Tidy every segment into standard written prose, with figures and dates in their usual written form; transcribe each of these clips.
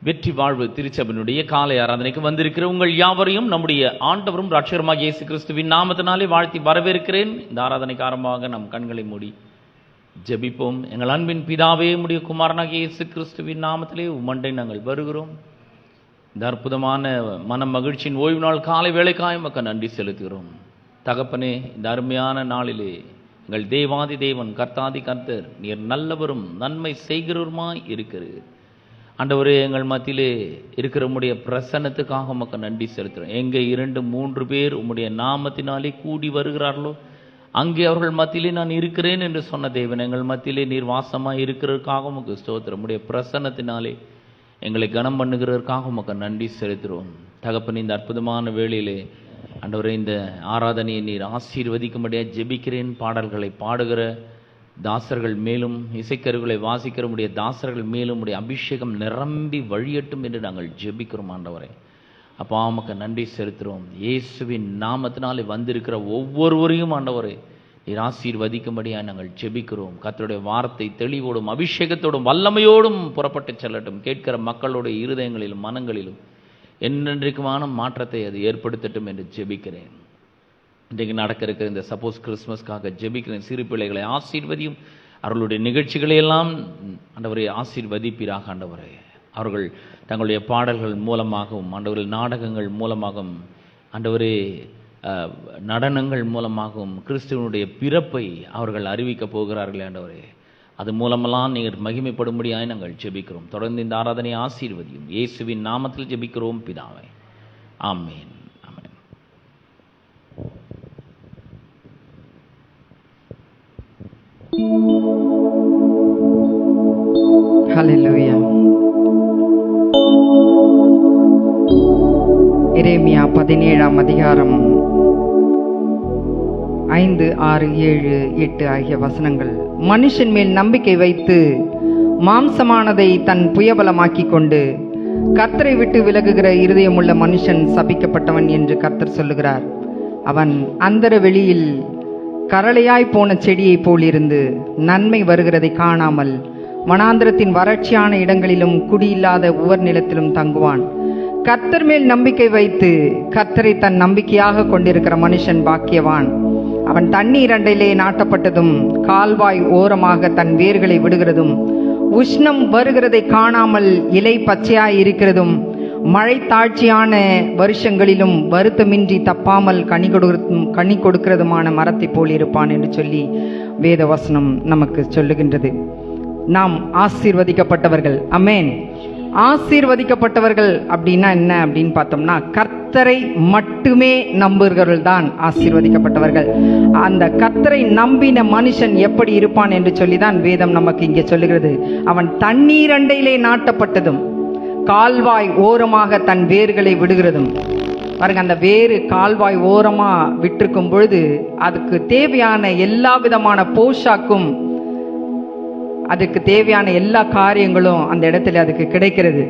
வெற்றி வாழ்வு திருச்சபையினுடைய காலை ஆராதனைக்கு வந்திருக்கிற உங்கள் யாவரையும் நம்முடைய ஆண்டவரும் இரட்சகருமாகிய இயேசு கிறிஸ்துவின் நாமத்தினாலே வாழ்த்தி வரவேற்கிறேன். இந்த ஆராதனைக்கு ஆரம்பமாக நம் கண்களை மூடி ஜெபிப்போம். எங்கள் அன்பின் பிதாவே, உம்முடைய குமாரனாகிய இயேசு கிறிஸ்துவின் நாமத்திலே உம்மண்டை நாங்கள் வருகிறோம். இந்த அற்புதமான மன மகிழ்ச்சியின் ஓய்வு நாள் காலை வேளைக்காய் மக்கள் நன்றி செலுத்துகிறோம். தகப்பனே, இந்த அருமையான நாளிலே எங்கள் தேவாதி தேவன் கர்த்தாதி கர்த்தர் நீர் நல்லவரும் நன்மை செய்கிறவருமாய் இருக்கிறீர். ஆண்டவரே, எங்கள் மத்தியிலே இருக்கிற உம்முடைய பிரசன்னத்துக்காக மக்கள் நன்றி செலுத்துகிறோம். எங்கே 2-3 பேர் உம்முடைய நாமத்தினாலே கூடி வருகிறார்களோ அங்கே அவர்கள் மத்தியிலே நான் இருக்கிறேன் என்று சொன்ன தேவன், எங்கள் மத்தியிலே நீர் வாசமாக இருக்கிறதுக்காக உமக்கு ஸ்தோத்திரம். உம்முடைய பிரசன்னத்தினாலே எங்களை கனம் பண்ணுகிறதற்காக உமக்கு நன்றி செலுத்துகிறோம். தகப்பன், இந்த அற்புதமான வேளையிலே ஆண்டவரே, இந்த ஆராதனையை நீர் ஆசீர்வதிக்கும்படியாக ஜெபிக்கிறேன். பாடல்களை பாடுகிற தாசர்கள் மேலும், இசைக்கருவிகளை வாசிக்கிற உடைய தாசர்கள் மேலும் உடைய அபிஷேகம் நிரம்பி வழியட்டும் என்று நாங்கள் ஜெபிக்கிறோம். ஆண்டவரே அப்பா, உமக்கு நன்றி செலுத்துகிறோம். இயேசுவின் நாமத்தினாலே வந்திருக்கிற ஒவ்வொருவரையும் ஆண்டவரே நீர் ஆசீர்வதிக்கும்படியாக நாங்கள் ஜெபிக்கிறோம். கர்த்தருடைய வார்த்தை தெளிவோடும் அபிஷேகத்தோடும் வல்லமையோடும் புறப்பட்டு செல்லட்டும். கேட்கிற மக்களுடைய இருதயங்களிலும் மனங்களிலும் என்றென்றைக்குமான மாற்றத்தை அது ஏற்படுத்தட்டும் என்று ஜெபிக்கிறேன். இன்றைக்கு நடக்க இருக்கிற இந்த சப்போஸ் கிறிஸ்மஸ்க்காக ஜெபிக்கிறேன். சிறு பிள்ளைகளை ஆசீர்வதியும், அவர்களுடைய நிகழ்ச்சிகளை எல்லாம் ஆண்டவரை ஆசீர்வதிப்பீராக. ஆண்டவரே, அவர்கள் தங்களுடைய பாடல்கள் மூலமாகவும், ஆண்டவரே நாடகங்கள் மூலமாகவும், ஆண்டவரே நடனங்கள் மூலமாகவும் கிறிஸ்துவனுடைய பிறப்பை அவர்கள் அறிவிக்கப் போகிறார்களே. ஆண்டவரே, அது மூலமெல்லாம் நீங்கள் மகிமைப்படும்படியாய் நாங்கள் ஜெபிக்கிறோம். தொடர்ந்து இந்த ஆராதனை ஆசீர்வதியும். இயேசுவின் நாமத்தில் ஜெபிக்கிறோம் பிதாவே, ஆமென். ஹல்லேலூயா. எரேமியா 17ஆம் அதிகாரம் 5, 6, 7, 8 ஆகிய வசனங்கள். மனுஷன் மேல் நம்பிக்கை வைத்து மாம்சமானதை தன் புயபலமாக்கி கொண்டு கர்த்தரை விட்டு விலகுகிற இருதயமுள்ள மனுஷன் சபிக்கப்பட்டவன் என்று கர்த்தர் சொல்லுகிறார். அவன் அந்தர வெளியில் கரளையாய் போன செடியைப் போல் இருந்து நன்மை வருகிறதை காணாமல் வனாந்திரத்தின் வறட்சியான இடங்களிலும் குடியில்லாத உவர் நிலத்திலும் தங்குவான். கர்த்தர் மேல் நம்பிக்கை வைத்து கர்த்தரை தன் நம்பிக்கையாக கொண்டிருக்கிற மனுஷன் பாக்கியவான். அவன் தண்ணீர் அண்டையிலே நாட்டப்பட்டதும் கால்வாய் ஓரமாக தன் வேர்களை விடுகிறதும் உஷ்ணம் வருகிறதை காணாமல் இலை பச்சையாய் இருக்கிறதும் மழை தாழ்ச்சியான வருஷங்களிலும் வருத்தமின்றி தப்பாமல் கனி கொடுக்கிறதுமான மரத்தை போல் இருப்பான் என்று சொல்லி வேத வசனம் நமக்கு சொல்லுகின்றது. நாம் ஆசீர்வதிக்கப்பட்டவர்கள். ஆமென். ஆசீர்வதிக்கப்பட்டவர்கள் அப்படின்னா என்ன அப்படின்னு பார்த்தோம்னா, கர்த்தரை மட்டுமே நம்புகிறவர்கள் தான் ஆசீர்வதிக்கப்பட்டவர்கள். அந்த கர்த்தரை நம்பின மனுஷன் எப்படி இருப்பான் என்று சொல்லிதான் வேதம் நமக்கு இங்கே சொல்லுகிறது. அவன் தண்ணீர் அண்டையிலே நாட்டப்பட்டதும் கால்வாய் ஓரமாக தன் வேர்களை விடுகிறதும். பாருங்க, அந்த வேறு கால்வாய் ஓரமா விட்டிருக்கும் பொழுது அதுக்கு தேவையான எல்லா விதமான போஷாக்கும், அதுக்கு தேவையான எல்லா காரியங்களும் அந்த இடத்துல அதுக்கு கிடைக்கிறது.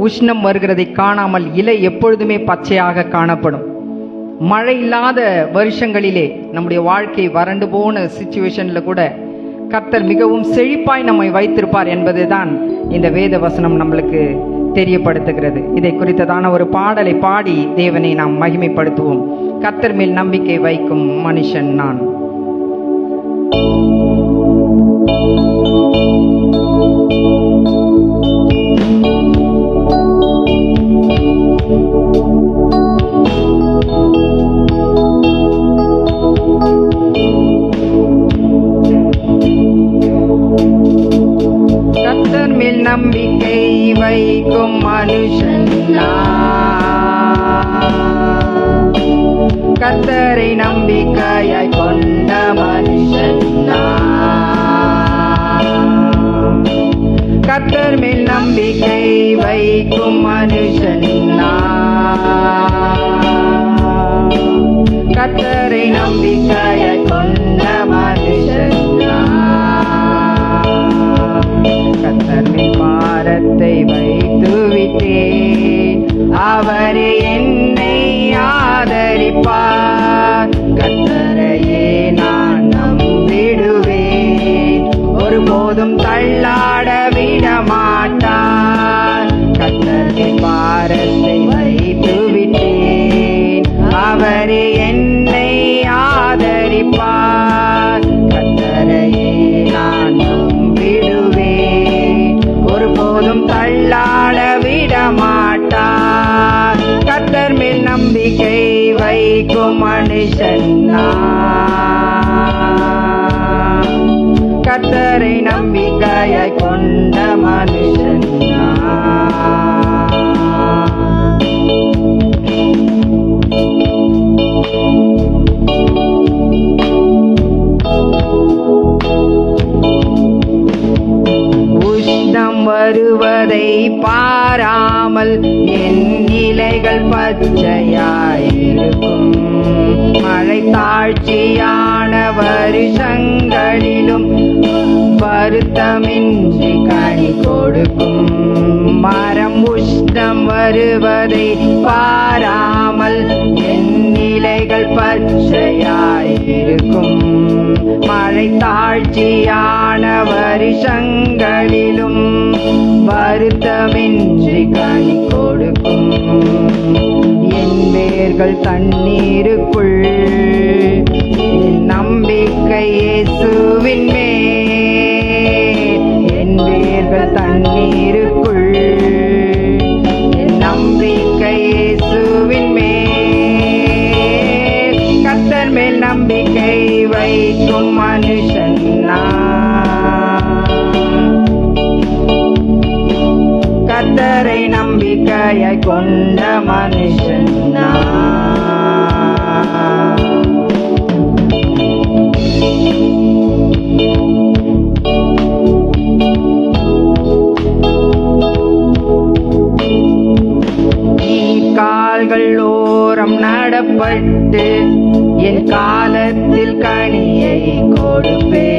உஷ்ணம் வருகிறதை காணாமல் இலை எப்பொழுதுமே பச்சையாக காணப்படும். மழை இல்லாத வருஷங்களிலே நம்முடைய வாழ்க்கை வறண்டு போன சிச்சுவேஷன்ல கூட கர்த்தர் மிகவும் செழிப்பாய் நம்மை வைத்திருப்பார் என்பதுதான் இந்த வேத வசனம் நம்மளுக்கு தெரியப்படுத்துகிறது. இதை குறித்ததான ஒரு பாடலை பாடி தேவனை நாம் மகிமைப்படுத்துவோம். கர்த்தர் மேல் நம்பிக்கை வைக்கும் மனுஷன் நான். கர்த்தர் மேல் நம்பிக்கை வைக்கும் மனுஷன் நான். கர்த்தரை நம்பிக்கையாய் கொண்ட மனுஷன் நான். கர்த்தர் மேல் நம்பிக்கை வைக்கும் மனுஷன் நான். கர்த்தரை நம்பிக்கையாய் கொண்ட மனுஷன் கர்த்தர் மேல் பாரத்தை வைத்து விட்டேன், அவரே என்னை ஆதரிப்பார். கர்த்தரையே நான் நம்பிடுவேன், ஒருபோதும் தள்ளாட விட மாட்டார். மனுஷன் நான். கர்த்தரை நம்பிக்கையாய் கொண்ட மனுஷன் நான். உஷ்ணம் வருவதை பாராமல் என் இலைகள் பச்சையாயிருக்கும். மழை தாழ்ச்சியான வருஷங்களிலும் வருத்தமின்றி கனி கொடுக்கும். மரம் உஷ்ணம் வருவதை பாராமல் என் இலைகள் பச்சையாயிருக்கும். மழை தாழ்ச்சியான வருஷங்களிலும் வருத்தமின்றி கனி கொடுக்கும். என் வேர்கள் தண்ணீருக்குள், என் நம்பிக்கை இயேசுவின் மேல். என் வேர்கள் தண்ணீருக்குள், என் நம்பிக்கை இயேசுவின் மேல். கர்த்தர் மேல் நம்பிக்கை வைக்கும் மனுஷன் நான். கர்த்தரை நம்பிக்கையாய் கொண்ட மனுஷன் நான். நீ கால்கள் ஓரம் நடப்பட்டு என் காலத்தில் கனியை கொடுப்பே.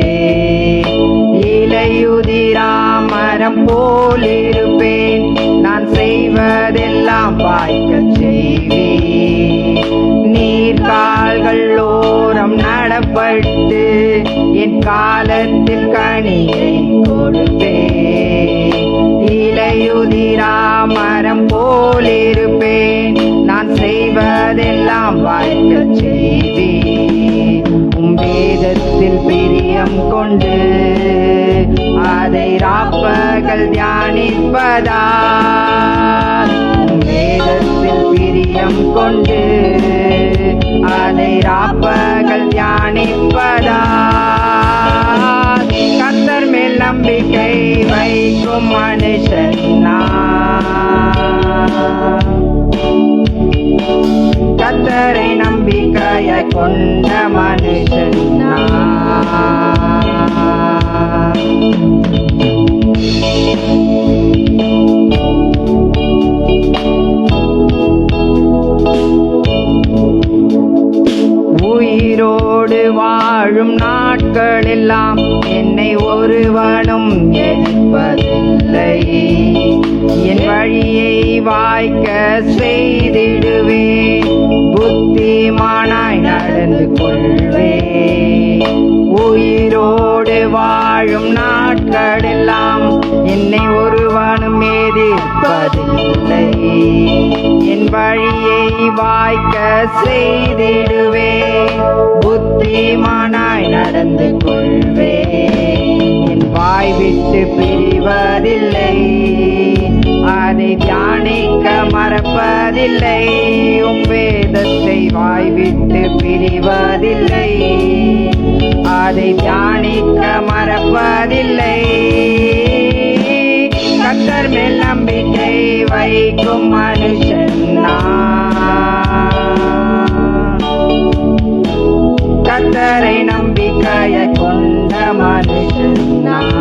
இலையுதிரா மரம் போலிருப்பேன், நான் செய்வதெல்லாம் வாய்க்கச் செய்வேன். நீர் கால்கள் ஓரம் நடப்பட்டு என் காலத்தில் கனியை கொடுப்பேன். இலையுதிரா மரம் போலிருப்பேன், நான் செய்வதெல்லாம் வாய்க்கச் செய்வேன். உம் வேதத்தில் பிரியம் கொண்டு அதை ராப்பகல் தியானிப்பதால். உம் வேதத்தில் பிரியம் கொண்டு அதை ராப்பகல் தியானிப்பதால். கர்த்தர் மேல் நம்பிக்கை வைக்கும் மனுஷன் நான். கர்த்தரை நம்பிக்கையாய் கொண்ட மனுஷன் நான். உயிரோடு வாழும் நாட்களெல்லாம் என்னை ஒருவனும் எதிர்ப்பதில்லை. என் வழியை வாய்க்க செய்திடுவேன், புத்திமானாய் நடந்து கொள்வேன். உயிரோடு வாழும் நாட்களெல்லாம் என்னை ஒருவனும் எதிர்ப்பதில்லை. என் வழியை வாய்க்க செய்திடுவேன், புத்திமானாய் நடந்து கொள்வேன். என் வாய் விட்டு பிரிவதில்லை, அதை தியானிக்க மறப்பதில்லை. உம் வேதத்தை வாய் விட்டு பிரிவதில்லை, அதை தியானிக்க மறப்பதில்லை. கர்த்தர் மேல் நம்பிக்கை வைக்கும் மனுஷன் நான். கர்த்தரை நம்பிக்கையாய் கொண்ட மனுஷன் நான்.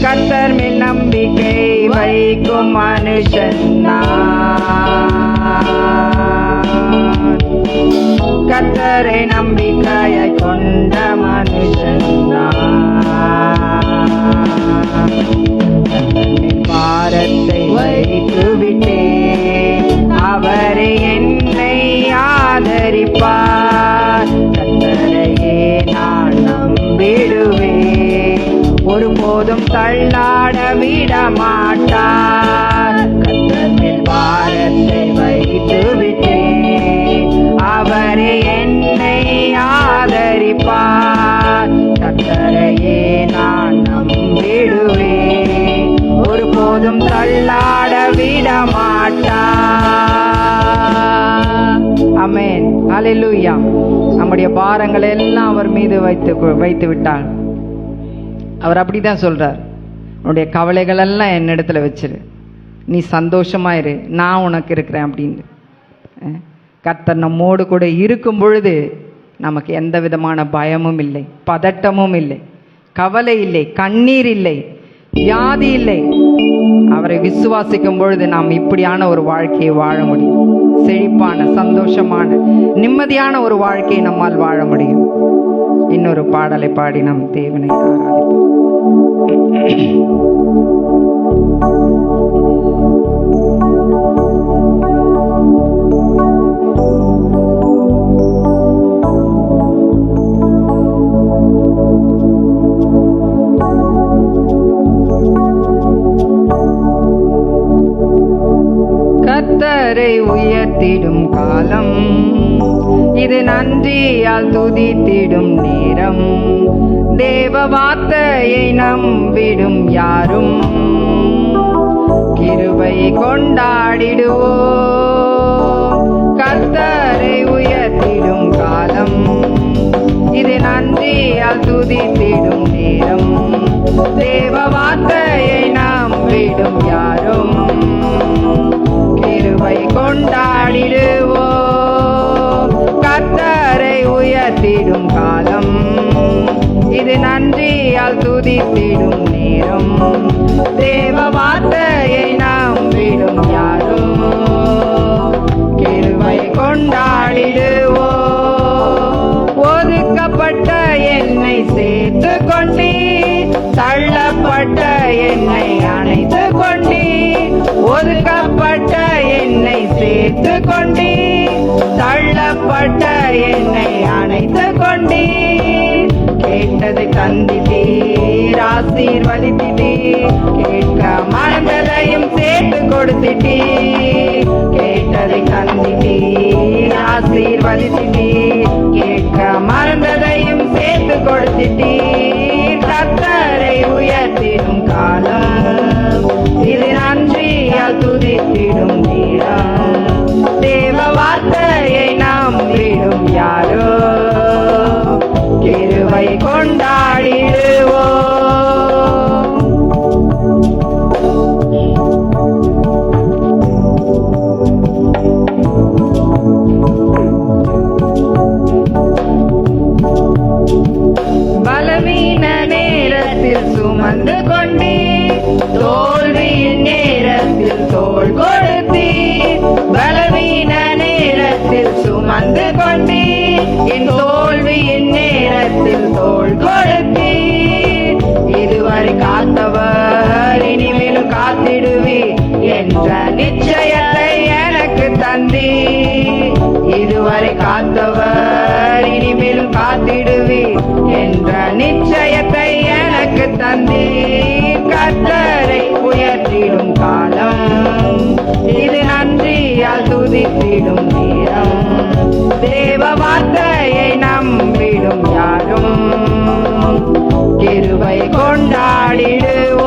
கர்த்தர் மேல் நம்பிக்கை வைக்கும் மனுஷன் நான். கர்த்தரை நம்பிக்கையாய் கொண்ட மனுஷன் நான். பாரத்தை வைத்து விட்டேன், அவரை என்னை ஆதரிப்பார். கர்த்தரையே நான் நம்பிடுவேன், ஒருபோதும் தள்ளாட விட மாட்டார். கர்த்தர் மேல் பாரத்தை வைத்து விட்டேன், அவரே என்னை ஆதரிப்பார். கர்த்தரையே நான் நம்பிடுவேன், ஒருபோதும் தள்ளாட விட மாட்டார். ஹalleluya. நம்முடைய பாரங்களை எல்லாம் அவர் மீது வைத்து விட்டார். அவர் அப்படிதான் சொல்றார், உன்னுடைய கவலைகள் எல்லாம் என்னிடத்துல வச்சிரு, நீ சந்தோஷமாயிரு, நான் உனக்கு இருக்கிறேன் அப்படின்னு. கர்த்தர் நம்மோடு கூட இருக்கும் பொழுது நமக்கு எந்த விதமான பயமும் இல்லை, பதட்டமும் இல்லை, கவலை இல்லை, கண்ணீர் இல்லை, வியாதி இல்லை. அவரை விசுவாசிக்கும் பொழுது நாம் இப்படியான ஒரு வாழ்க்கையை வாழ முடியும். செழிப்பான, சந்தோஷமான, நிம்மதியான ஒரு வாழ்க்கையை நம்மால் வாழ முடியும். இன்னொரு பாடலை பாடி நம் தேவனை ஆராதிப்போம். கர்த்தரை உயர்த்திடும் காலம் இது, நன்றியால் துதித்திடும் நேரம். தேவ வார்த்தையை நம்பிடும் யாரும் கிருபையை கொண்டாடிடுவோம். கர்த்தரை உயர்த்திடும் காலம் இது, நன்றியால் துதித்திடும் நேரம். தேவ வார்த்தையை நம்பிடும் யாரும் கிருபை கொண்டாடிடுவோம். கர்த்தரை உயர்த்திடும் காலம் இது, நன்றியால் துதித்திடும் நேரம். தேவ வார்த்தையை நம்பிடும் யாரும் கிருபை கொண்டாடிடுவோம். ஒதுக்கப்பட்ட என்னை சேர்த்து கொண்டீ, தள்ளப்பட்ட என்னை அணைத்து கொண்டீ. ஒதுக்கப்பட்ட என்னை சேர்த்து கொண்டீ, தள்ளப்பட்ட என்னை அணைத்து கொண்டீ. கேட்டதை தந்திட்டீர், ஆசீர்வதித்தீர், கேட்க மறந்ததையும் சேர்த்து கொடுத்திட்டீர். கேட்டதை தந்திட்டீர், ஆசீர்வதித்தீர், கேட்க மறந்ததையும் சேர்த்து கொடுத்திட்டீர். கர்த்தரை உயர்த்திடும் காலம் இது, நன்றியால் துதித்திடும் நேரம். தேவ வார்த்தையை நம்பிடும் யாரோ கிருபை கொண்டாடிடுவோம். பலவீன நேரத்தில் சுமந்து கொண்டீ, தோல்வியின் நேரத்தில் தோள் கொடுத்தீ. பலவீன நேரத்தில் சுமந்து கொண்டீ, என் தோல்வியின் நேரத்தில் தோள் கொடுத்தீ. இதுவரை காத்தவர் இனிமேலும் காத்திடுவீர் என்ற நிச்சயத்தை எனக்கு தந்தீ. இதுவரை காத்தவர் இனிமேலும் காத்திடுவீர் என்ற நிச்சயத்தை எனக்கு தந்தீர். கர்த்தரை உயர்த்திடும் காலம் இது, நன்றியால் துதித்திடும் நேரம். தேவ வார்த்தையை நம்பிடும் யாரும் கிருபை கொண்டாடிடுவோம்.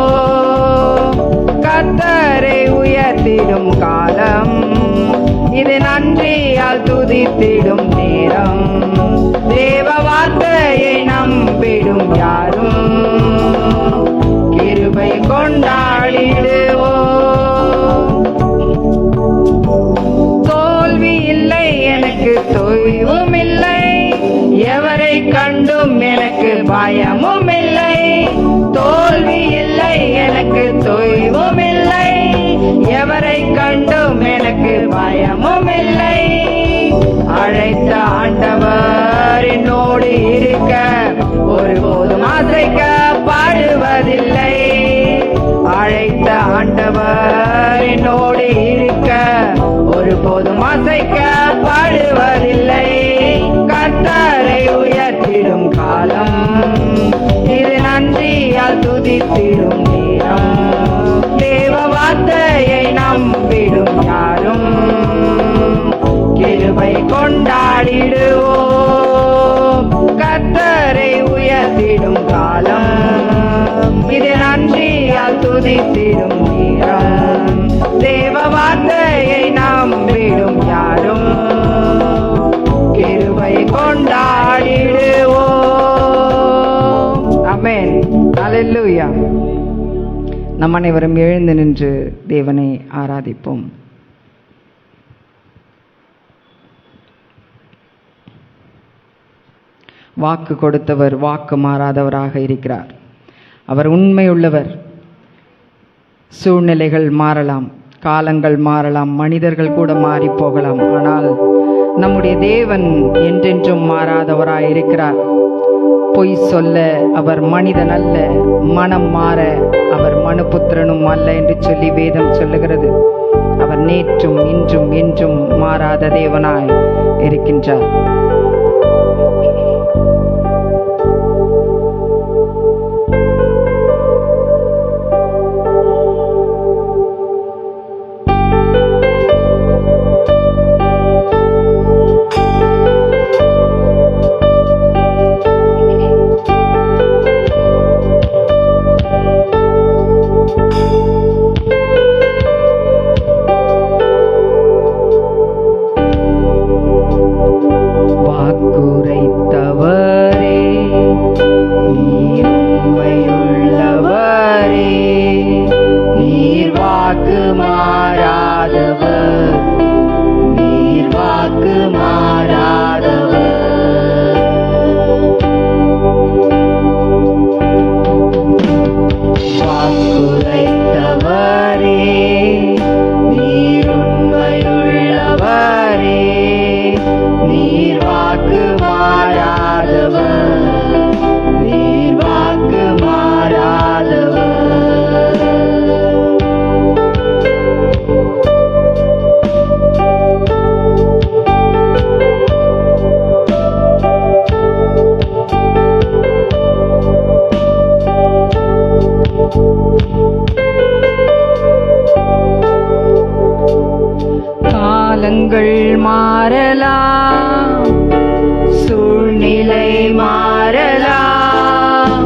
கர்த்தரை உயர்த்திடும் காலம் இது, நன்றியால் துதித்திடும் நேரம். தேவ வார்த்தையை நம்பிடும் யாரும் கிருபை கொண்டாடிடுவோம். தோல்வி இல்லை எனக்கு, தொய்வும் இல்லை, எவரை கண்டும் எனக்கு பயமும் இல்லை. தோல்வி இல்லை எனக்கு, தொய்வும் இல்லை, எவரை கண்டும் எனக்கு பயமும் இல்லை. அழைத்த ஆண்டவர் என்னோடு இருக்க ஒருபோதும் அசைக்க பாடுவதில்லை. அழைத்த ஆண்டவர் என்னோடு இருக்க ஒருபோதும் அசைக்க பாடுவதில்லை. கர்த்தரை உயர்த்திடும் காலம் இது, நன்றியால் துதித்திடும் நேரம். தேவ வார்த்தையை நம்பிடும் யாரும் கிருபை கொண்டாடிடுவோம். கர்த்தரை உயர்த்திடும் காலம் இது, நன்றியால் துதித்திடும் நேரம். தேவ வார்த்தையை நம்பிடும் யாரும் கிருபை ஆமென். அல்லேலூயா. நம் அனைவரும் எழுந்து நின்று தேவனை ஆராதிப்போம். வாக்கு கொடுத்தவர் வாக்கு மாறாதவராக இருக்கிறார். அவர் உண்மையுள்ளவர். சூழ்நிலைகள் மாறலாம், காலங்கள் மாறலாம், மனிதர்கள் கூட மாறி போகலாம். ஆனால் நம்முடைய தேவன் என்றென்றும் மாறாதவராய் இருக்கிறார். பொய் சொல்ல அவர் மனிதன் அல்ல, மனம் மாற அவர் மனுபுத்திரனும் அல்ல என்று சொல்லி வேதம் சொல்லுகிறது. அவர் நேற்றும் இன்றும் என்றும் மாறாத தேவனாய் இருக்கின்றார். காலங்கள் மாறலாம், சூழ்நிலை மாறலாம்,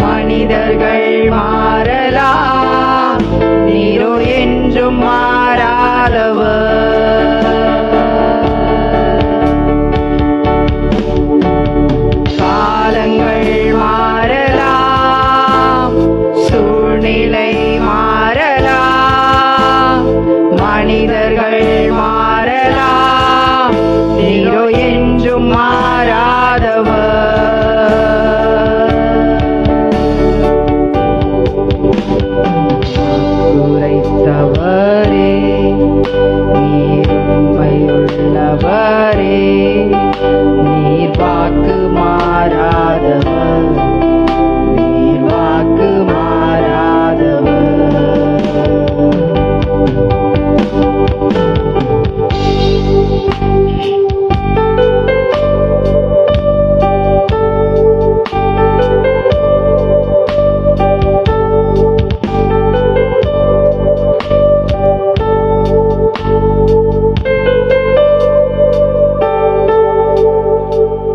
மனிதர்கள் மாறலாம், நீரோ என்றும் மாறாதவர். காலங்கள் மாறலாம், சூழ்நிலை மாறலாம், மனிதர்கள் மாறலாம், நீரோ என்றும் மாறாதவர். உரைத்தவரே, நீர் உண்மையுள்ளவரே, நீர் வாக்கு மாறாதவர், நீர் வாக்கு மாறாதவர்.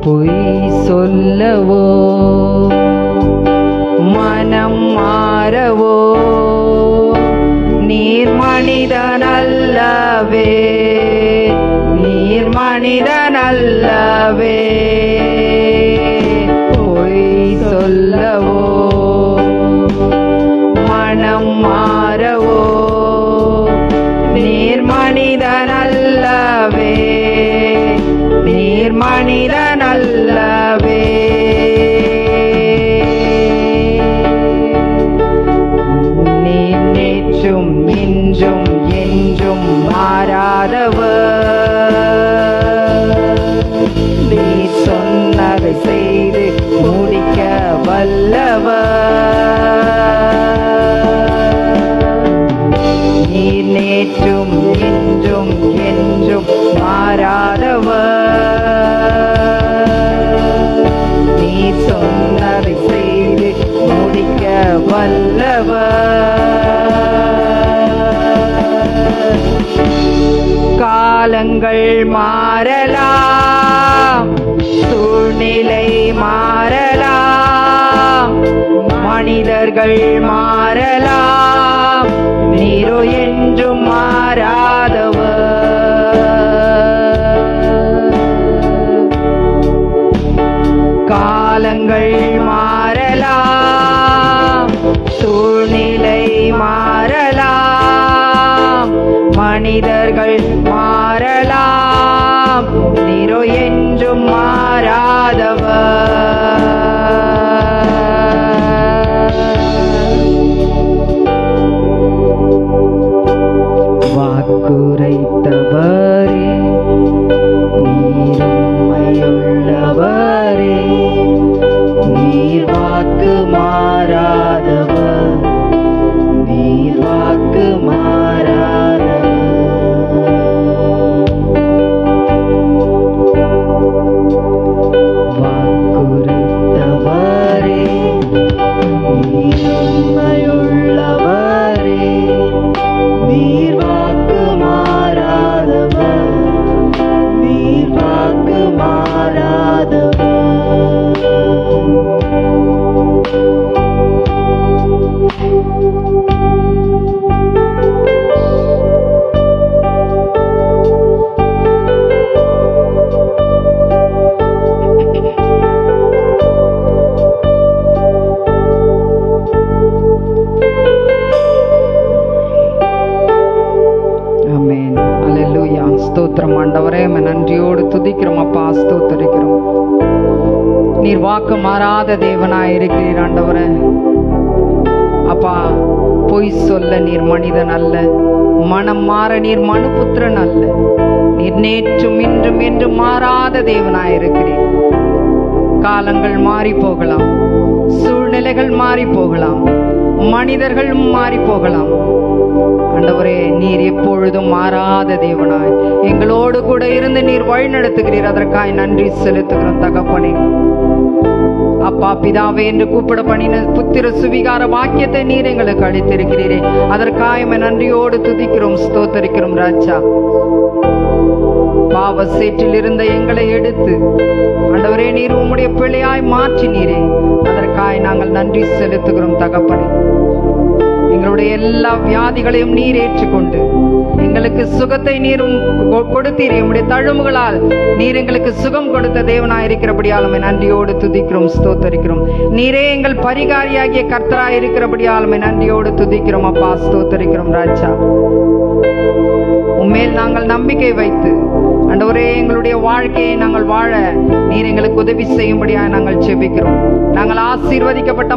பொய் சொல்லவோ, மனம் மாறவோ, நீர் மனிதனல்லவே, நீர் மனிதனல்லவே. பொய் சொல்லவோ, மனம் மாறவோ, நீர் மனிதனல்லவே, நீர் மனிதனல்லவே. நீர் நேற்றும் இன்றும் என்றும் மாறாதவர், நீர் சொன்னதை செய்து முடிக்க வல்லவர். நீர் நேற்றும் இன்றும் என்றும் மாறாதவர், நீர் சொன்னதை செய்து முடிக்க வல்லவர். காலங்கள் மாறலாம், சூழ்நிலை மாறலாம், மனிதர்கள் மாறலாம், நீரோ என்றும் மாறாதவர். காலங்கள் மாறலாம், மனிதர்கள் மாறலாம், நீரோ என்றும் மாறாதவர். வாக்குரைத்தவரே, நீர் உண்மையுள்ளவரே, நீர் வாக்கு மாறாதவர், நீர் வாக்கு மாறாதவர். வாக்குரைத்தவரே, நீர் உண்மையுள்ளவரே, நீர் வாக்கு மாறாதவர், நீர் வாக்கு மாறாதவர். ஆமென். அல்லேலூயா. ஸ்தோத்திரம் ஆண்டவரே, நன்றியோடு துதிக்கிறோம் அப்பா, ஸ்தோத்திரிக்கிறோம். நீர் வாக்கு மாறாத தேவனாய் இருக்கிறீர் ஆண்டவரே. அப்பா, பொய் சொல்ல நீர் மனிதன் அல்ல, மனம் மாற நீர் மனுபுத்திரன் அல்ல. நீர் நேற்றும் இன்றும் என்றும் மாறாத தேவனாய் இருக்கிறீர். காலங்கள் மாறி போகலாம், சூழ்நிலைகள் மாறி போகலாம், மனிதர்கள் மாறி போகலாம். ஆண்டவரே, நீர் எப்பொழுதும் மாறாத தேவனாய் எங்களோடு கூட இருந்து நீர் வழி நடத்துகிறீர். அதற்காய் நன்றி செலுத்துகிறோம் தகப்பனே. அப்பா, பிதாவே என்று கூப்பிட பண்ணின புத்திர சுவிகார வாக்கியத்தை நீர் எங்களுக்கு அளித்திருக்கிறீரே, அதற்காக நன்றியோடு துதிக்கிறோம், ஸ்தோத்தரிக்கிறோம் ராஜா. பாவ சேற்றில் இருந்த எங்களை எடுத்து ஆண்டவரே நீர் உம்முடைய பிள்ளையாய் மாற்றினீரே, அதற்காக நாங்கள் நன்றி செலுத்துகிறோம் தகப்பனே. எங்களுடைய எல்லா வியாதிகளையும் நீர் ஏற்றுக்கொண்டு எங்களுக்கு சுகத்தை நீரும் கொடுத்தீர். எம்முடைய தழும்புகளால் நீர் எங்களுக்கு சுகம் கொடுத்த தேவனாய் இருக்கிறபடியால் நன்றியோடு துதிக்கிறோம், ஸ்தோத்தரிக்கிறோம். நீரே எங்கள் பரிகாரியாகிய கர்த்தராய் இருக்கிறபடியால் நன்றியோடு துதிக்கிறோம் அப்பா, ஸ்தோத்தரிக்கிறோம் ராஜா. உம்மேல் நாங்கள் நம்பிக்கை வைத்து ஆண்டவரே எங்களுடைய வாழ்க்கையை நாங்கள் வாழ நீர் எங்களுக்கு உதவி செய்யும்படியாக நாங்கள் செபிக்கிறோம். நாங்கள் ஆசீர்வதிக்கப்பட்ட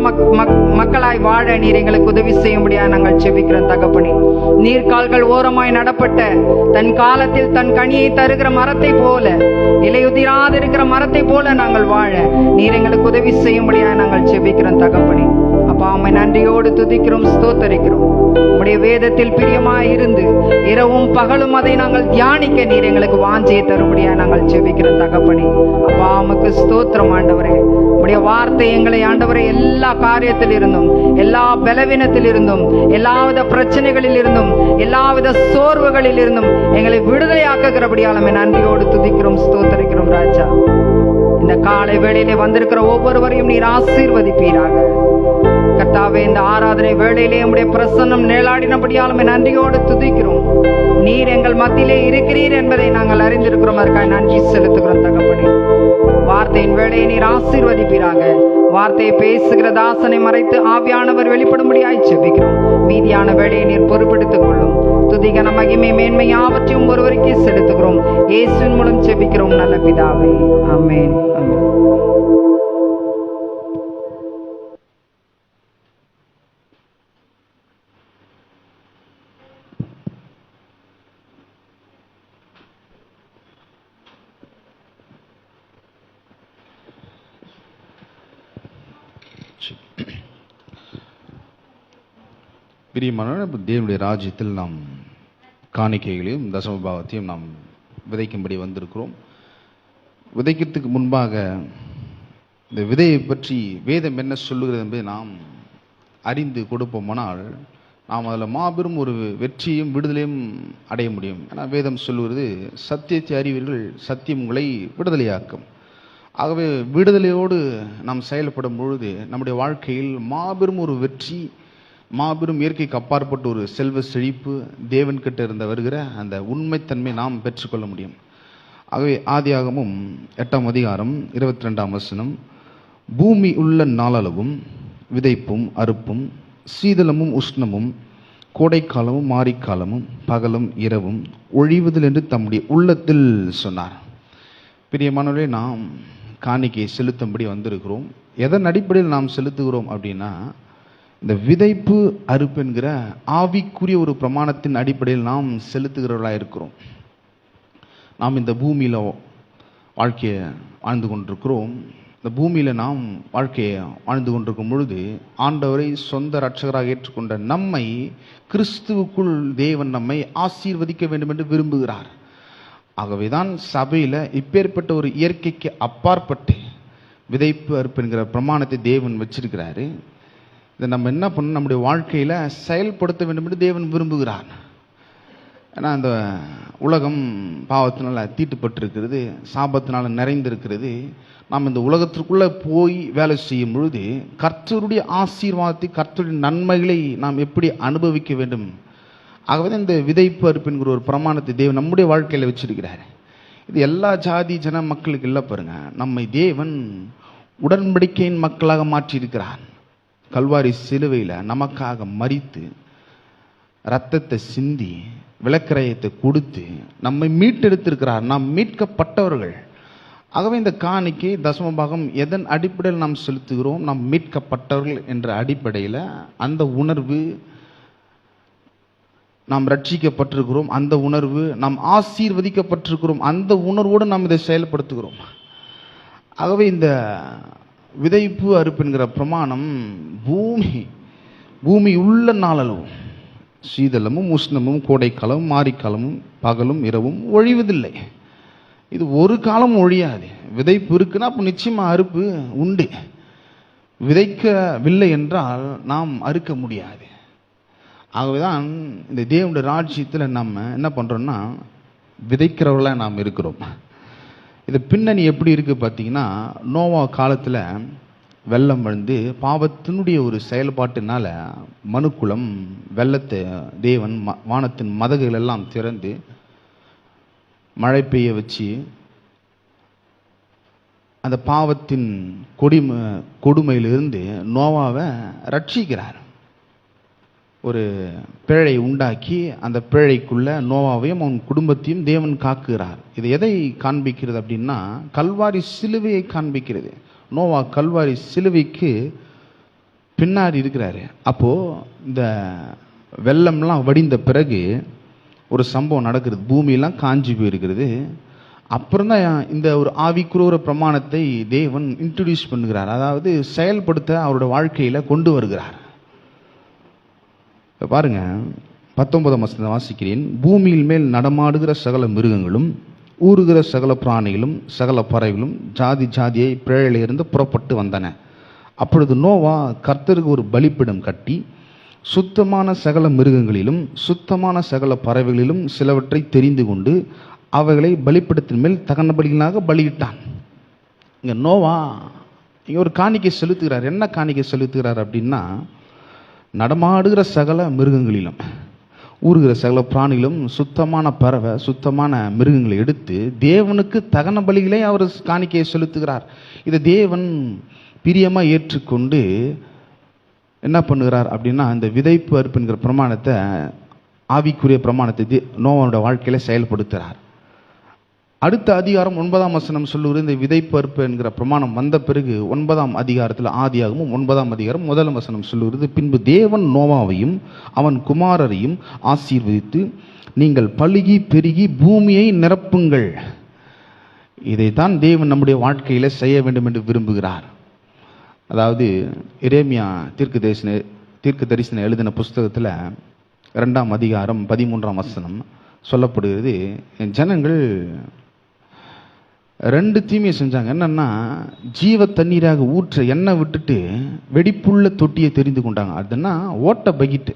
மக்களாய் வாழ நீர் எங்களுக்கு உதவி செய்யும்படியாக நாங்கள் செபிக்கிறோம் தகப்பனே. நீர்கால்கள் ஓரமாய் நடப்பட்ட தன் காலத்தில் தன் கனியை தருகிற மரத்தை போல, இலையுதிராதிருக்கிற மரத்தை போல நாங்கள் வாழ நீர் எங்களுக்கு உதவி செய்யும்படியாக நாங்கள் செபிக்கிறோம் தகப்பனே. அப்பா, உம்மை நன்றியோடு துதிக்கிறோம், ஸ்தோத்தரிக்கிறோம். உம்முடைய வேதத்தில் பிரியமாய் இருந்து இரவும் பகலும் அதை நாங்கள் தியானிக்க நீர் எங்களுக்கு வாஞ்சையை தரும்படியா நாங்கள் செபிக்கிறோம் தகப்பனே. அப்பா, உமக்கு ஸ்தோத்திரம் ஆண்டவரே. உம்முடைய வார்த்தை எங்களை ஆண்டவரே எல்லா காரியத்தில் இருந்தும், எல்லா பலவீனத்தில் இருந்தும், எல்லாவித பிரச்சனைகளில் இருந்தும், எல்லாவித சோர்வுகளில் இருந்தும் எங்களை விடுதலையாக்குகிறபடியால் நன்றியோடு துதிக்கிறோம், ஸ்தோத்தரிக்கிறோம் ராஜா. இந்த காலை வேளையிலே வந்திருக்கிற ஒவ்வொருவரையும் நீர் ஆசீர்வதிப்பீராக கர்த்தாவே. இந்த ஆராதனை வேளையிலே உம்முடைய பிரசன்னம் நிழலாடினபடியாலும் நன்றியோடு துதிக்கிறோம். நீர் எங்கள் மத்தியிலே இருக்கிறீர் என்பதை நாங்கள் அறிந்திருக்கிறோம், அதற்காக நன்றி செலுத்துகிறோம் தகப்பனே. வார்த்தையின் வேளையை நீர் ஆசீர்வதிப்பீராக. வார்த்தையை பேசுகிற தாசனை மறைத்து ஆவியானவர் வெளிப்படும்படியாய் செபிக்கிறோம். மீதியான வேளையை நீர் பொறுப்பெடுத்துக் கொள்ளும். துதிகன மகிமை மேன்மை யாவற்றையும் ஒருவருக்கே செலுத்துகிறோம். இயேசுவின் மூலம் செபிக்கிறோம் நல்ல பிதாவே, ஆமென், ஆமென். பிரியமான தேவனுடைய ராஜ்யத்தில் நாம் காணிக்கைகளையும் தசமபாவத்தையும் நாம் விதைக்கும்படி வந்திருக்கிறோம். விதைக்கிறதுக்கு முன்பாக இந்த விதையை பற்றி வேதம் என்ன சொல்லுகிறது என்பதை நாம் அறிந்து கொடுப்போமானால் நாம் அதில் மாபெரும் ஒரு வெற்றியும் விடுதலையும் அடைய முடியும். ஏன்னா வேதம் சொல்லுவது சத்தியத்தை அறிவீர்கள், சத்தியம் உங்களை விடுதலையாக்கும். ஆகவே விடுதலையோடு நாம் செயல்படும் பொழுது நம்முடைய வாழ்க்கையில் மாபெரும் ஒரு வெற்றி, மாபெரும் இயற்கைக்கு அப்பாற்பட்ட ஒரு செல்வ செழிப்பு, தேவன்கிட்ட இருந்து வருகிற அந்த உண்மைத்தன்மை நாம் பெற்றுக்கொள்ள முடியும். ஆகவே ஆதியாகமும் 8ஆம் அதிகாரம் 22ஆம் வசனம், பூமி உள்ள நாளளவும் விதைப்பும் அறுப்பும் சீதளமும் உஷ்ணமும் கோடைக்காலமும் மாரிக்காலமும் பகலும் இரவும் ஒழிவதில் என்று தம்முடைய உள்ளத்தில் சொன்னார். பிரியமானவர்களே, நாம் காணிக்கையை செலுத்தும்படி வந்திருக்கிறோம். எதன் அடிப்படையில் நாம் செலுத்துகிறோம் அப்படின்னா, இந்த விதைப்பு அறுப்பு என்கிற ஆவிக்குரிய ஒரு பிரமாணத்தின் அடிப்படையில் நாம் செலுத்துகிறவர்களாக இருக்கிறோம். நாம் இந்த பூமியில் வாழ்க்கையை வாழ்ந்து கொண்டிருக்கிறோம். இந்த பூமியில் நாம் வாழ்க்கையை வாழ்ந்து கொண்டிருக்கும் பொழுது ஆண்டவரை சொந்த இரட்சகராக ஏற்றுக்கொண்ட நம்மை கிறிஸ்துவுக்குள் தேவன் நம்மை ஆசீர்வதிக்க வேண்டும் என்று விரும்புகிறார். ஆகவேதான் சபையில் இப்பேற்பட்ட ஒரு இயற்கைக்கு அப்பாற்பட்டு விதைப்பு அறுப்பு என்கிற பிரமாணத்தை தேவன் வச்சிருக்கிறாரு. இதை நம்ம என்ன பண்ணணும், நம்முடைய வாழ்க்கையில் செயல்படுத்த வேண்டும் என்று தேவன் விரும்புகிறார். ஏன்னா இந்த உலகம் பாவத்தினால் தீட்டுப்பட்டிருக்கிறது, சாபத்தினால் நிறைந்திருக்கிறது. நாம் இந்த உலகத்திற்குள்ளே போய் வேலை செய்யும் பொழுது கர்த்தருடைய ஆசீர்வாதத்தை, கர்த்தருடைய நன்மைகளை நாம் எப்படி அனுபவிக்க வேண்டும். ஆகவே இந்த விதைப்பு அறுப்பு என்கிற ஒரு பிரமாணத்தை தேவன் நம்முடைய வாழ்க்கையில் வச்சிருக்கிறார். இது எல்லா ஜாதி ஜன மக்களுக்கு இல்லை பாருங்க. நம்மை தேவன் உடன்படிக்கையின் மக்களாக மாற்றியிருக்கிறார். கல்வாரி சிலுவையில் நமக்காக மரித்து இரத்தத்தை சிந்தி விளக்கரையத்தை கொடுத்து நம்மை மீட்டெடுத்திருக்கிறார். நாம் மீட்கப்பட்டவர்கள். ஆகவே இந்த காணிக்கை தசமபாகம் எதன் அடிப்படையில் நாம் செலுத்துகிறோம்? நாம் மீட்கப்பட்டவர்கள் என்ற அடிப்படையில் அந்த உணர்வு, நாம் ரட்சிக்கப்பட்டிருக்கிறோம் அந்த உணர்வு, நாம் ஆசீர்வதிக்கப்பட்டிருக்கிறோம் அந்த உணர்வோடு நாம் இதை செயல்படுத்துகிறோம். ஆகவே இந்த விதைப்பு அறுப்பு என்கிற பிரமாணம் பூமி உள்ள நாளளவும் சீதளமும் உஷ்ணமும் கோடைக்காலமும் மாரிக்காலமும் பகலும் இரவும் ஒழிவதில்லை. இது ஒரு காலம் ஒழியாது. விதைப்பு இருக்குன்னா அப்போ நிச்சயமாக அறுப்பு உண்டு. விதைக்கவில்லை என்றால் நாம் அறுக்க முடியாது. ஆகவேதான் இந்த தேவனுடைய ராஜ்யத்தில் நம்ம என்ன பண்ணுறோம்னா விதைக்கிறவர்களாக நாம் இருக்கிறோம். இது பின்னணி எப்படி இருக்குது பார்த்தீங்கன்னா, நோவா காலத்தில் வெள்ளம் வந்து பாவத்தினுடைய ஒரு செயல்பாட்டினால மனுக்குலம் வெள்ளத்தை தேவன் வானத்தின் மதகுகள் எல்லாம் திறந்து மழை பெய்ய வச்சு அந்த பாவத்தின் கொடுமையிலிருந்து நோவாவை ரட்சிக்கிறார். ஒரு பிழை உண்டாக்கி அந்த பிழைக்குள்ள நோவாவையும் அவன் குடும்பத்தையும் தேவன் காக்குகிறார். இது எதை காண்பிக்கிறது அப்படின்னா, கல்வாரி சிலுவையை காண்பிக்கிறது. நோவா கல்வாரி சிலுவைக்கு பின்னாடி இருக்கிறாரு. அப்போது இந்த வெள்ளம்லாம் வடிந்த பிறகு ஒரு சம்பவம் நடக்கிறது. பூமியெல்லாம் காஞ்சி போயிருக்கிறது. அப்புறம் தான் இந்த ஒரு ஆவிக்குரிய பிரமாணத்தை தேவன் இன்ட்ரடியூஸ் பண்ணுகிறார். அதாவது செயல்படுத்த அவரோட வாழ்க்கையில் கொண்டு வருகிறார். இப்போ பாருங்க, 19ஆம் வசனத்தை வாசிக்கிறேன். பூமியில் மேல் நடமாடுகிற சகல மிருகங்களும் ஊறுகிற சகல பிராணிகளும் சகல பறவைகளும் ஜாதி ஜாதியை பிழையிலிருந்து புறப்பட்டு வந்தன. அப்பொழுது நோவா கர்த்தருக்கு ஒரு பலிப்பிடம் கட்டி சுத்தமான சகல மிருகங்களிலும் சுத்தமான சகல பறவைகளிலும் சிலவற்றை தெரிந்து கொண்டு அவைகளை பலிப்பிடத்தின் மேல் தகன பலிகளாக பலியிட்டான். இங்கே நோவா இங்கே ஒரு காணிக்கை செலுத்துகிறார். என்ன காணிக்கை செலுத்துகிறார் அப்படின்னா, நடமாடுகிற சகல மிருகங்களிலும் ஊறுகிற சகல பிராணிகளும் சுத்தமான பறவை சுத்தமான மிருகங்களை எடுத்து தேவனுக்கு தகன பலிகளை அவர் காணிக்கையை செலுத்துகிறார். இதை தேவன் பிரியமாக ஏற்றுக்கொண்டு என்ன பண்ணுகிறார் அப்படின்னா, இந்த விதைப்பு அறுப்பு என்கிற பிரமாணத்தை, ஆவிக்குரிய பிரமாணத்தை நோவாவோட வாழ்க்கையில் செயல்படுத்துகிறார். அடுத்த அதிகாரம் 9ஆம் வசனம் சொல்லுவது, இந்த விதைப்பு அறுப்பு என்கிற பிரமாணம் வந்த பிறகு 9ஆம் அதிகாரத்தில் ஆதியாகமும் 9ஆம் அதிகாரம் 1 வசனம் சொல்லுகிறது, பின்பு தேவன் நோவாவையும் அவன் குமாரரையும் ஆசீர்வதித்து, நீங்கள் பலுகி பெருகி பூமியை நிரப்புங்கள். இதைத்தான் தேவன் நம்முடைய வாழ்க்கையில் செய்ய வேண்டும் என்று விரும்புகிறார். அதாவது எரேமியா தீர்க்க தரிசன எழுதின புஸ்தகத்தில் 2ஆம் அதிகாரம் 13ஆம் வசனம் சொல்லப்படுகிறது, ஜனங்கள் 2 தீமையை செஞ்சாங்க. என்னன்னா, ஜீவ தண்ணீராக ஊற்ற எண்ணெய் விட்டுட்டு வெடிப்புள்ள தொட்டியை தெரிந்து கொண்டாங்க. அதுன்னா ஓட்ட பகிட்டு.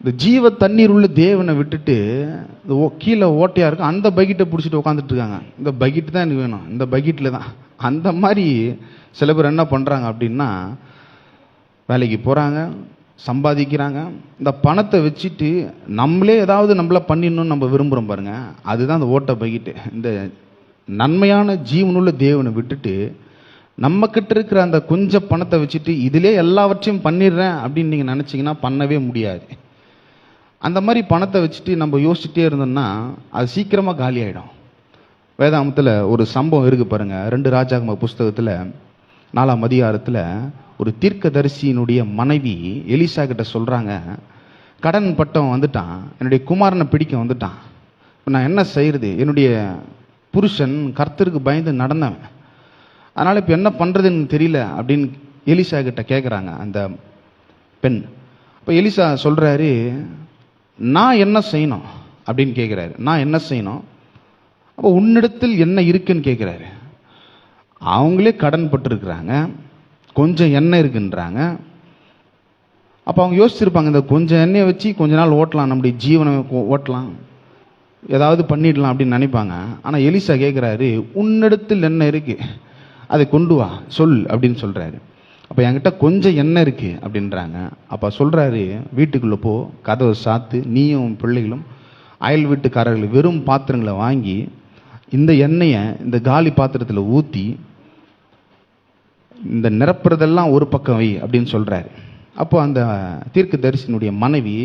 இந்த ஜீவ தண்ணீர் உள்ள தேவனை விட்டுட்டு கீழே ஓட்டையா இருக்கும் அந்த பகிட்டை பிடிச்சிட்டு உட்காந்துட்டு இருக்காங்க. இந்த பகிட்டு தான் எனக்கு வேணும், இந்த பகிட்டில் தான். அந்த மாதிரி சில பேர் என்ன பண்ணுறாங்க அப்படின்னா, வேலைக்கு போகிறாங்க, சம்பாதிக்கிறாங்க, இந்த பணத்தை வச்சுட்டு நம்மளே ஏதாவது நம்மள பண்ணிடணும்னு நம்ம விரும்புகிறோம் பாருங்க, அதுதான் அந்த ஓட்ட பகிட்டு. இந்த நன்மையான ஜீவனுள்ள தேவனை விட்டுட்டு நம்ம கிட்ட இருக்கிற அந்த கொஞ்சம் பணத்தை வச்சுட்டு இதிலே எல்லாவற்றையும் பண்ணிடுறேன் அப்படின்னு நீங்கள் நினச்சிங்கன்னா பண்ணவே முடியாது. அந்த மாதிரி பணத்தை வச்சுட்டு நம்ம யோசிச்சுட்டே இருந்தோம்னா அது சீக்கிரமாக காலி ஆகிடும். வேதாகமத்தில் ஒரு சம்பவம் இருக்குது பாருங்கள். 2 ராஜாகம புஸ்தகத்தில் 4ஆம் அதிகாரத்தில் ஒரு தீர்க்கதரிசியினுடைய மனைவி எலிசா கிட்ட சொல்கிறாங்க, கடன் பட்டம் வந்துட்டான், என்னுடைய குமாரனை பிடிக்க வந்துட்டான், இப்போ நான் என்ன செய்கிறது? என்னுடைய புருஷன் கர்த்தருக்கு பயந்து நடந்தவன், அதனால் இப்போ என்ன பண்ணுறதுன்னு தெரியல அப்படின்னு எலிசா கிட்ட கேட்குறாங்க அந்த பெண். இப்போ எலிசா சொல்கிறாரு, நான் என்ன செய்யணும் அப்படின்னு கேட்குறாரு. நான் என்ன செய்யணும்? அப்போ உன்னிடத்தில் என்ன இருக்குன்னு கேட்குறாரு. அவங்களே கடன் பட்டுருக்குறாங்க, கொஞ்சம் எண்ணெய் இருக்குன்றாங்க. அப்போ அவங்க யோசிச்சிருப்பாங்க, இந்த கொஞ்சம் எண்ணெயை வச்சு கொஞ்ச நாள் ஓட்டலாம், நம்முடைய ஜீவனை ஓட்டலாம், ஏதாவது பண்ணிடலாம் அப்படின்னு நினைப்பாங்க. ஆனால் எலிசா கேட்குறாரு, உன்னிடத்தில் என்ன இருக்குது, அதை கொண்டு வா சொல் அப்படின்னு சொல்கிறாரு. அப்போ என்கிட்ட கொஞ்சம் எண்ணெய் இருக்குது அப்படின்றாங்க. அப்போ சொல்கிறாரு, வீட்டுக்குள்ளே போ, கதவை சாத்து, நீயும் பிள்ளைகளும் அயல் வீட்டுக்காரர்கள் வெறும் பாத்திரங்களை வாங்கி இந்த எண்ணெயை இந்த காலி பாத்திரத்தில் ஊற்றி இந்த நிரப்புறதெல்லாம் ஒரு பக்கம் வை அப்படின்னு சொல்கிறாரு. அப்போ அந்த தீர்க்கதரிசியினுடைய மனைவி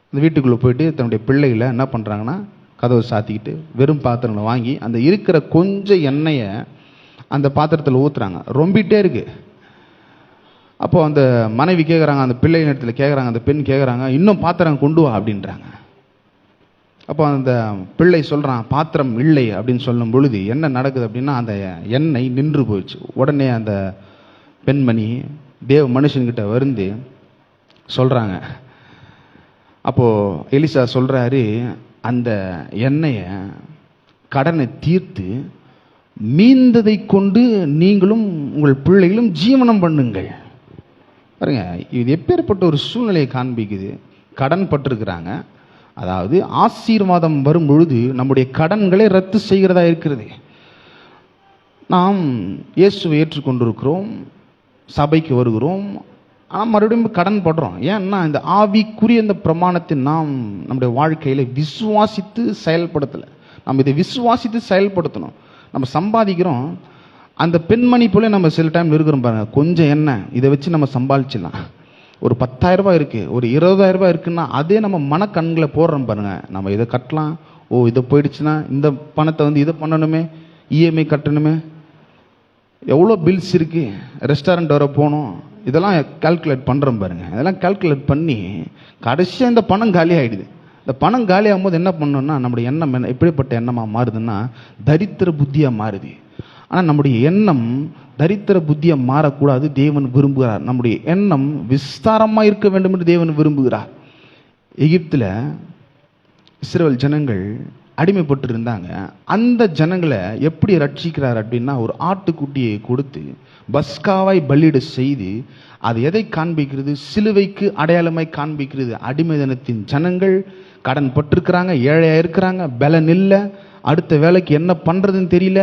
இந்த வீட்டுக்குள்ளே போயிட்டு தன்னுடைய பிள்ளைகளை என்ன பண்ணுறாங்கன்னா கதவை சாத்திக்கிட்டு வெறும் பாத்திரங்களை வாங்கி அந்த இருக்கிற கொஞ்சம் எண்ணெயை அந்த பாத்திரத்தில் ஊற்றுறாங்க. ரொம்பிட்டே இருக்கு. அப்போ அந்த மனைவி கேட்குறாங்க, அந்த பிள்ளை இடத்துல கேட்குறாங்க, அந்த பெண் கேட்குறாங்க, இன்னும் பாத்திரம் கொண்டு வா அப்படின்றாங்க. அப்போ அந்த பிள்ளை சொல்கிறான், பாத்திரம் இல்லை அப்படின்னு சொல்லும் பொழுது என்ன நடக்குது அப்படின்னா அந்த எண்ணெய் நின்று போயிடுச்சு. உடனே அந்த பெண்மணி தேவ மனுஷன்கிட்ட வந்து சொல்கிறாங்க. அப்போது எலிசா சொல்கிறாரு, அந்த எண்ணெயை கடனை தீர்த்து மீந்ததை கொண்டு நீங்களும் உங்கள் பிள்ளைகளும் ஜீவனம் பண்ணுங்கள். பாருங்க, இது எப்பேற்பட்ட ஒரு சூழ்நிலையை காண்பிக்குது. கடன் பட்டிருக்கிறாங்க, அதாவது ஆசீர்வாதம் வரும் பொழுது நம்முடைய கடன்களை ரத்து செய்கிறதா இருக்கிறது. நாம் இயேசுவை ஏற்றுக்கொண்டிருக்கிறோம், சபைக்கு வருகிறோம், ஆனால் மறுபடியும் கடன் படுறோம். ஏன்னா இந்த ஆவிக்குரிய இந்த பிரமாணத்தை நாம் நம்முடைய வாழ்க்கையில் விசுவாசித்து செயல்படுத்தலை. நம்ம இதை விசுவாசித்து செயல்படுத்தணும். நம்ம சம்பாதிக்கிறோம், அந்த பெண்மணி போல நம்ம சில டைம் இருக்கிறோம் பாருங்க, கொஞ்சம் என்ன இதை வச்சு நம்ம சம்பாதிச்சிடலாம். ஒரு 10,000 ரூபாய் இருக்குது, ஒரு 20,000 ரூபாய் இருக்குன்னா அதே நம்ம மனக்கண்களை போடுறோம் பாருங்க. நம்ம இதை கட்டலாம், ஓ இதை போயிடுச்சுன்னா இந்த பணத்தை வந்து இதை பண்ணணுமே, இஎம்ஐ கட்டணுமே, எவ்வளோ பில்ஸ் இருக்குது, ரெஸ்டாரண்ட் வர போகணும், இதெல்லாம் கால்குலேட் பண்ணுறோம் பாருங்க. இதெல்லாம் கால்குலேட் பண்ணி கடைசியாக இந்த பணம் காலி ஆகிடுது. இந்த பணம் காலி ஆகும்போது என்ன பண்ணணும்னா நம்முடைய எண்ணம் என்ன எப்படிப்பட்ட எண்ணமாக மாறுதுன்னா தரித்திர புத்தியாக மாறுது. ஆனால் நம்முடைய எண்ணம் தரித்திர புத்தியாக மாறக்கூடாது. தேவன் விரும்புகிறார் நம்முடைய எண்ணம் விஸ்தாரமாக இருக்க வேண்டும் என்று தேவன் விரும்புகிறார். எகிப்தில் இஸ்ரவேல் ஜனங்கள் அடிமைப்பட்டு இருந்தாங்க. அந்த ஜனங்களை எப்படி ரட்சிக்கிறார் அப்படின்னா ஒரு ஆட்டுக்குட்டியை கொடுத்து பஸ்காவாய் பலியிட செய்து, அது எதை காண்பிக்கிறது? சிலுவைக்கு அடையாளமாய் காண்பிக்கிறது. அடிமை தினத்தின் ஜனங்கள் கடன் பட்டிருக்கிறாங்க, ஏழையாக இருக்கிறாங்க, பலன் இல்லை, அடுத்த வேலைக்கு என்ன பண்ணுறதுன்னு தெரியல.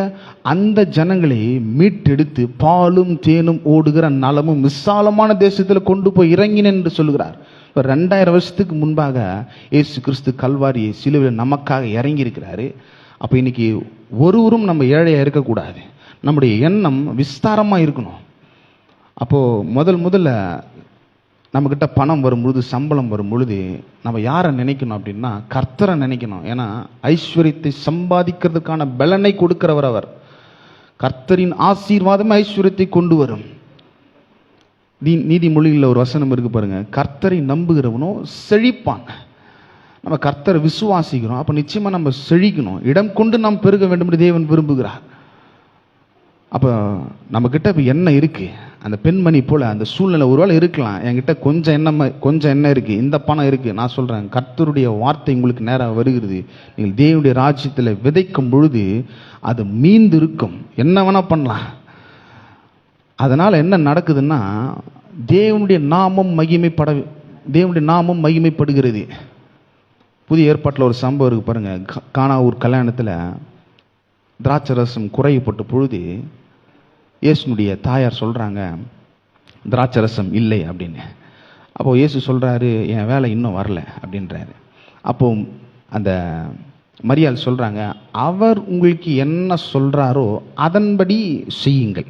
அந்த ஜனங்களை மீட்டெடுத்து பாலும் தேனும் ஓடுகிற நலமும் விசாலமான தேசத்தில் கொண்டு போய் இறங்கினேன் என்று சொல்லுகிறார். இப்போ 2000 வருஷத்துக்கு முன்பாக இயேசு கிறிஸ்து கல்வாரி சிலுவையில் நமக்காக இறங்கி இருக்கிறாரு. அப்போ இன்னைக்கு ஒருவரும் நம்ம ஏழையாக இருக்கக்கூடாது, நம்முடைய எண்ணம் விஸ்தாரமாக இருக்கணும். அப்போது முதல்ல நம்மக்கிட்ட பணம் வரும் பொழுது, சம்பளம் வரும் பொழுது நம்ம யாரை நினைக்கணும் அப்படின்னா கர்த்தரை நினைக்கணும். ஏன்னா ஐஸ்வர்யத்தை சம்பாதிக்கிறதுக்கான பலனை கொடுக்கிறவர் அவர். கர்த்தரின் ஆசீர்வாதம் ஐஸ்வர்யத்தை கொண்டு வரும். நீதிமொழிகளில் ஒரு வசனம் இருக்கு பாருங்க, கர்த்தரை நம்புகிறவனோ செழிப்பான். நம்ம கர்த்தரை விசுவாசிக்கிறோம், அப்போ நிச்சயமாக நம்ம செழிக்கணும், இடம் கொண்டு நாம் பெருக வேண்டும் என்று தேவன் விரும்புகிறார். அப்போ நம்மக்கிட்ட இப்போ என்ன இருக்குது? அந்த பெண்மணி போல் அந்த சூழ்நிலை ஒருவேளை இருக்கலாம். என்கிட்ட கொஞ்சம் எண்ணெய் இருக்குது, இந்த பணம் இருக்குது. நான் சொல்கிறேன், கர்த்தருடைய வார்த்தை உங்களுக்கு நேராக வருகிறது. நீங்கள் தேவனுடைய ராஜ்யத்தில் விதைக்கும் பொழுது அது மீந்து இருக்கும். என்ன வேணால் பண்ணலாம். அதனால் என்ன நடக்குதுன்னா தேவனுடைய நாமம் மகிமைப்படுகிறது. புதிய ஏற்பாட்டில் ஒரு சம்பவம் இருக்குது பாருங்கள். கானா ஊர் கல்யாணத்தில் திராட்சை ரசம் குறையப்பட்ட பொழுது இயேசுனுடைய தாயார் சொல்கிறாங்க, திராட்சை ரசம் இல்லை அப்படின்னு. அப்போது இயேசு சொல்கிறாரு, என் வேலை இன்னும் வரல அப்படின்றாரு. அப்போது அந்த மரியாள் சொல்கிறாங்க, அவர் உங்களுக்கு என்ன சொல்கிறாரோ அதன்படி செய்யுங்கள்.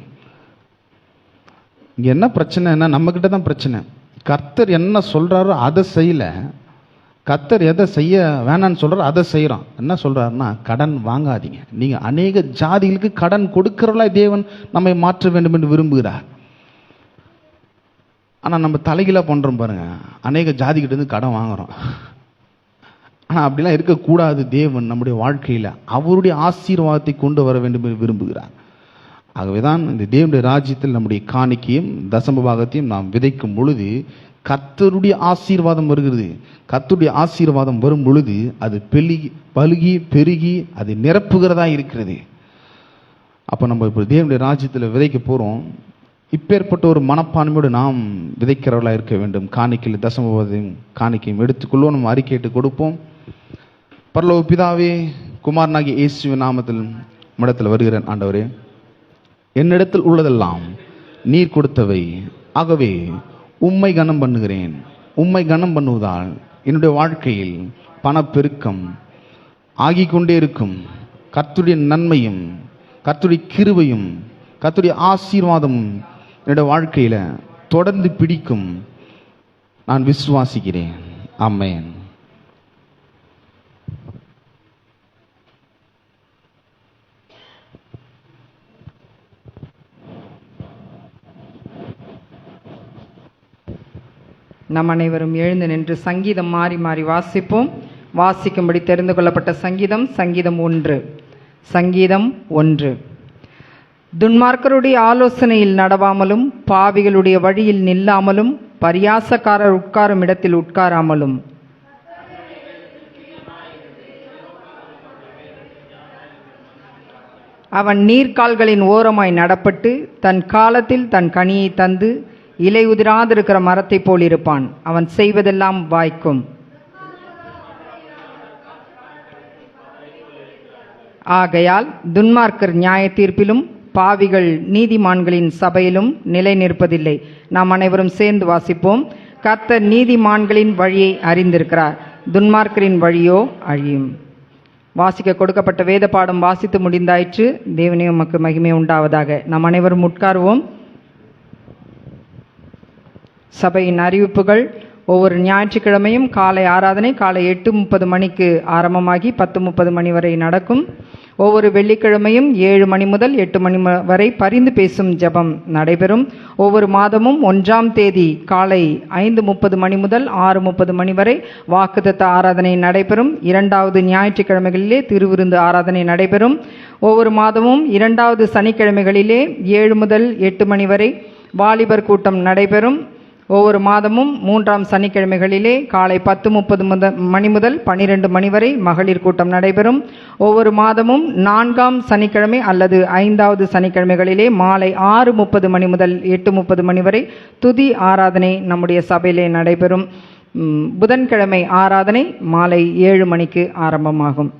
இங்கே என்ன பிரச்சனைன்னா நம்மக்கிட்ட தான் பிரச்சனை. கர்த்தர் என்ன சொல்கிறாரோ அதை செய்யல, கர்த்தர் எதை செய்ய வேணான்னு சொல்கிறாரோ அதை செய்கிறோம். என்ன சொல்கிறாருன்னா, கடன் வாங்காதீங்க. நீங்கள் அநேக ஜாதிகளுக்கு கடன் கொடுக்கிறவளா தேவன் நம்மை மாற்ற வேண்டும் என்று விரும்புகிறார். ஆனால் நம்ம தலைகீழாக பண்ணுறோம் பாருங்க, அநேக ஜாதிகிட்டேருந்து கடன் வாங்குகிறோம். ஆனால் அப்படிலாம் இருக்கக்கூடாது. தேவன் நம்முடைய வாழ்க்கையில் அவருடைய ஆசீர்வாதத்தை கொண்டு வர வேண்டும் என்று விரும்புகிறார். ஆகவே தான் இந்த தேவனுடைய ராஜ்யத்தில் நம்முடைய காணிக்கையும் தசம பாகத்தையும் நாம் விதைக்கும் பொழுது கர்த்தருடைய ஆசீர்வாதம் வருகிறது. கர்த்தருடைய ஆசீர்வாதம் வரும் பொழுது அது பலுகி பெருகி அது நிரப்புகிறதா இருக்கிறது. அப்போ நம்ம இப்போ தேவனுடைய ராஜ்யத்தில் விதைக்க போகிறோம். இப்பேற்பட்ட ஒரு மனப்பான்மையோடு நாம் விதைக்கிறவர்களாக இருக்க வேண்டும். காணிக்கையில் தசமபாகத்தையும் காணிக்கையும் எடுத்துக்கொள்வோம். நம்ம அறிக்கையிட்டு கொடுப்போம். பரலோக பிதாவே, குமாரனாகிய இயேசுவின் நாமத்தில் உம்மிடத்தில் வருகிறேன். ஆண்டவரே, என்னிடத்தில் உள்ளதெல்லாம் நீர் கொடுத்தவை. ஆகவே உம்மை கனம் பண்ணுகிறேன். உம்மை கனம் பண்ணுவதால் என்னுடைய வாழ்க்கையில் பணப்பெருக்கம் ஆகிக் கொண்டே இருக்கும். கர்த்தருடைய நன்மையும் கர்த்தருடைய கிருபையும் கர்த்தருடைய ஆசீர்வாதமும் என்னுடைய வாழ்க்கையில் தொடர்ந்து பிடிக்கும். நான் விசுவாசிக்கிறேன். ஆமென். நம் அனைவரும் எழுந்து நின்று சங்கீதம் மாறி மாறி வாசிப்போம். வாசிக்கும்படி தெரிந்து கொள்ளப்பட்ட சங்கீதம் சங்கீதம் 1. சங்கீதம் 1. துன்மார்க்கருடைய ஆலோசனையில் நடவாமலும் பாவிகளுடைய வழியில் நில்லாமலும் பரியாசக்காரர் உட்காரும் இடத்தில் உட்காராமலும் அவன் நீர்க்கால்களின் ஓரமாய் நடப்பட்டு தன் காலத்தில் தன் கனியை தந்து இலை உதிராதிருக்கிற மரத்தைப் போல் இருப்பான். அவன் செய்வதெல்லாம் வாய்க்கும். ஆகையால் துன்மார்க்கர் நியாய தீர்ப்பிலும் பாவிகள் நீதிமான்களின் சபையிலும் நிலை நிற்பதில்லை. நாம் அனைவரும் சேர்ந்து வாசிப்போம். கர்த்தர் நீதிமான்களின் வழியை அறிந்திருக்கிறார், துன்மார்க்கரின் வழியோ அழியும். வாசிக்க கொடுக்கப்பட்ட வேத பாடம் வாசித்து முடிந்தாயிற்று. தேவனே உமக்கு மகிமை உண்டாவதாக. நாம் அனைவரும் உட்காருவோம். சபையின் அறிவிப்புகள். ஒவ்வொரு ஞாயிற்றுக்கிழமையும் காலை ஆராதனை காலை 8:30 மணிக்கு ஆரம்பமாகி 10:30 மணி வரை நடக்கும். ஒவ்வொரு வெள்ளிக்கிழமையும் 7 மணி முதல் 8 மணி வரை பரிந்து பேசும் ஜெபம் நடைபெறும். ஒவ்வொரு மாதமும் 1ஆம் தேதி காலை 5:30 மணி முதல் 6:30 மணி வரை வாக்குத்தத்த ஆராதனை நடைபெறும். 2வது ஞாயிற்றுக்கிழமைகளிலே திருவிருந்து ஆராதனை நடைபெறும். ஒவ்வொரு மாதமும் 2வது சனிக்கிழமைகளிலே 7 முதல் 8 மணி வரை வாலிபர் கூட்டம் நடைபெறும். ஒவ்வொரு மாதமும் 3ஆம் சனிக்கிழமைகளிலே காலை 10:30 மணி முதல் 12 மணி வரை மகளிர் கூட்டம் நடைபெறும். ஒவ்வொரு மாதமும் 4ஆம் சனிக்கிழமை அல்லது 5வது சனிக்கிழமைகளிலே மாலை 6:30 மணி முதல் 8:30 மணி வரை துதி ஆராதனை நம்முடைய சபையிலே நடைபெறும். புதன்கிழமை ஆராதனை மாலை 7 மணிக்கு ஆரம்பமாகும்.